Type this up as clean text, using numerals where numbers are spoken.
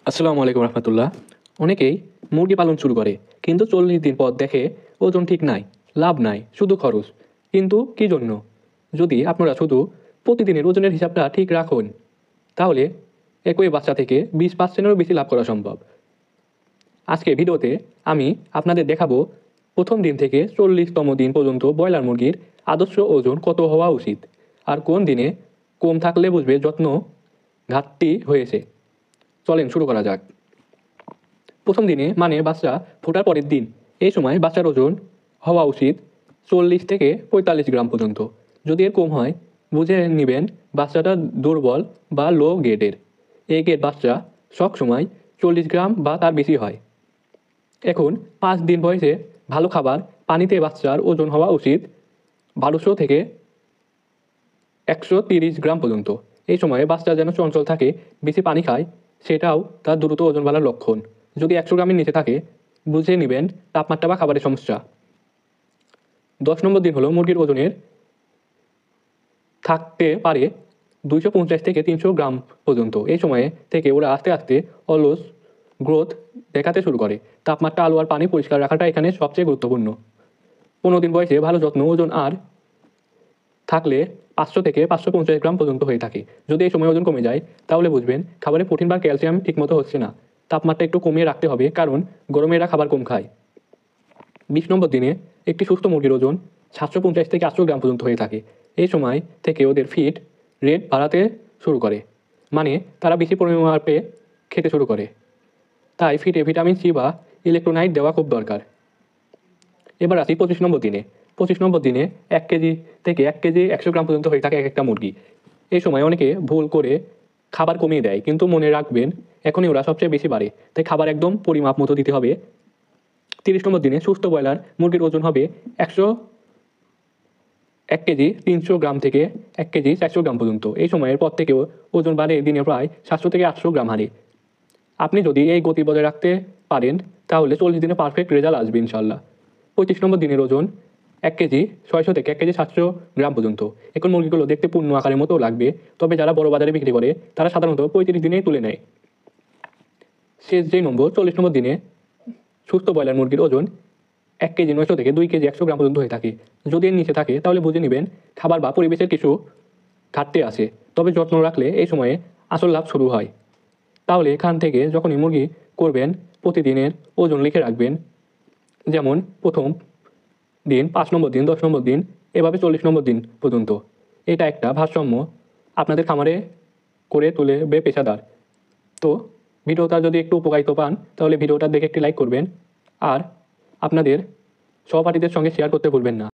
আসসালামু আলাইকুম রহমতুল্লাহ। অনেকেই মুরগি পালন শুরু করে, কিন্তু 40 দিন পর দেখে ওজন ঠিক নাই, লাভ নাই, শুধু খরচ। কিন্তু কি জন্য? যদি আপনারা শুধু প্রতিদিনের ওজনের হিসাবটা ঠিক রাখুন, তাহলে একই বাচ্চা থেকে 20%-এরও বেশি লাভ করা সম্ভব। আজকে ভিডিওতে আমি আপনাদের দেখাবো প্রথম দিন থেকে 40তম দিন পর্যন্ত ব্রয়লার মুরগির আদর্শ ওজন কত হওয়া উচিত, আর কোন দিনে কম থাকলে বুঝবে যত্ন ঘাটতি হয়েছে। চলেন শুরু করা যাক। প্রথম দিনে মানে বাচ্চা ফোটার পরের দিন, এই সময় বাচ্চার ওজন হওয়া উচিত 40 থেকে 45 গ্রাম পর্যন্ত। যদি এর কম হয়, বুঝে নেবেন বাচ্চাটা দুর্বল বা লো গ্রেডের। এই গ্রেড বাচ্চা সব সময় 40 গ্রাম বা তার বেশি হয়। এখন 5 দিন বয়সে ভালো খাবার পানিতে বাচ্চার ওজন হওয়া উচিত 1200 থেকে 130 গ্রাম পর্যন্ত। এই সময়ে বাচ্চা যেন চঞ্চল থাকে, বেশি পানি খায়, সেটাও তার দ্রুত ওজন বাড়ার লক্ষণ। যদি 100 গ্রামের নিচে থাকে, বুঝে নেবেন তাপমাত্রা বা খাবারের সমস্যা। 10 নম্বর দিন হলো মুরগির ওজনের থাকতে পারে 250 থেকে 300 গ্রাম পর্যন্ত। এই সময়ে থেকে ওরা আস্তে আস্তে অলস গ্রোথ দেখাতে শুরু করে। তাপমাত্রা, আলো আর পানি পরিষ্কার রাখাটা এখানে সবচেয়ে গুরুত্বপূর্ণ। 15 দিন বয়সে ভালো যত্ন, ওজন আর থাকলে 500 থেকে 550 গ্রাম পর্যন্ত হয়ে থাকে। যদি এই সময় ওজন কমে যায়, তাহলে বুঝবেন খাবারে প্রোটিন বা ক্যালসিয়াম ঠিকমতো হচ্ছে না। তাপমাত্রা একটু কমিয়ে রাখতে হবে, কারণ গরমে এরা খাবার কম খায়। 20 নম্বর দিনে একটি সুস্থ মুরগির ওজন 750 থেকে 800 গ্রাম পর্যন্ত হয়ে থাকে। এই সময় থেকে ওদের ফিড রেট বাড়াতে শুরু করে, মানে তারা বেশি পরিমাপে খেতে শুরু করে। তাই ফিডে ভিটামিন সি বা ইলেকট্রোনাইট দেওয়া খুব দরকার। এবার আসি 25 নম্বর দিনে। 25 নম্বর দিনে 1 কেজি থেকে 1 কেজি 100 গ্রাম পর্যন্ত হয়ে থাকে এক একটা মুরগি। এই সময় অনেকে ভুল করে খাবার কমিয়ে দেয়, কিন্তু মনে রাখবেন এখনই ওরা সবচেয়ে বেশি বাড়ে, তাই খাবার একদম পরিমাপ মতো দিতে হবে। 30 নম্বর দিনে সুস্থ ব্রয়লার মুরগির ওজন হবে 1 কেজি 300 গ্রাম থেকে 1 কেজি 400 গ্রাম পর্যন্ত। এই সময়ের পর থেকেও ওজন বাড়ে দিনে প্রায় 700 থেকে 800 গ্রাম হারে। আপনি যদি এই গতি বজায় রাখতে পারেন, তাহলে 40 দিনে পারফেক্ট রেজাল্ট আসবে ইনশাল্লাহ। 35 নম্বর দিনের ওজন 1 কেজি 600 থেকে 1 কেজি 700 গ্রাম পর্যন্ত। এখন মুরগিগুলো দেখতে পূর্ণ আকারের মতো লাগবে, তবে যারা বড় বাজারে বিক্রি করে তারা সাধারণত 35 দিনেই তুলে নেয়। শেষ যেই নম্বর 40 নম্বর দিনে সুস্থ ব্রয়লার মুরগির ওজন 1 কেজি 900 থেকে 2 কেজি 100 গ্রাম পর্যন্ত হয়ে থাকে। যদি এর নিচে থাকে, তাহলে বুঝে নেবেন খাবার বা পরিবেশের কিছু ঘাটতি আছে। তবে যত্ন রাখলে এই সময়ে আসল লাভ শুরু হয়। তাহলে এখান থেকে যখনই মুরগি করবেন, প্রতিদিনের ওজন লিখে রাখবেন। যেমন প্রথম দিন, 5 নম্বর দিন, 10 নম্বর দিন, এভাবে 40 নম্বর দিন পর্যন্ত। এটা একটা ভারসাম্য আপনাদের খামারে করে তুলবে পেশাদার। তো ভিডিওটা যদি একটু উপকারিত পান, তাহলে ভিডিওটা দেখে একটি লাইক করবেন, আর আপনাদের সহপাঠীদের সঙ্গে শেয়ার করতে ভুলবেন না।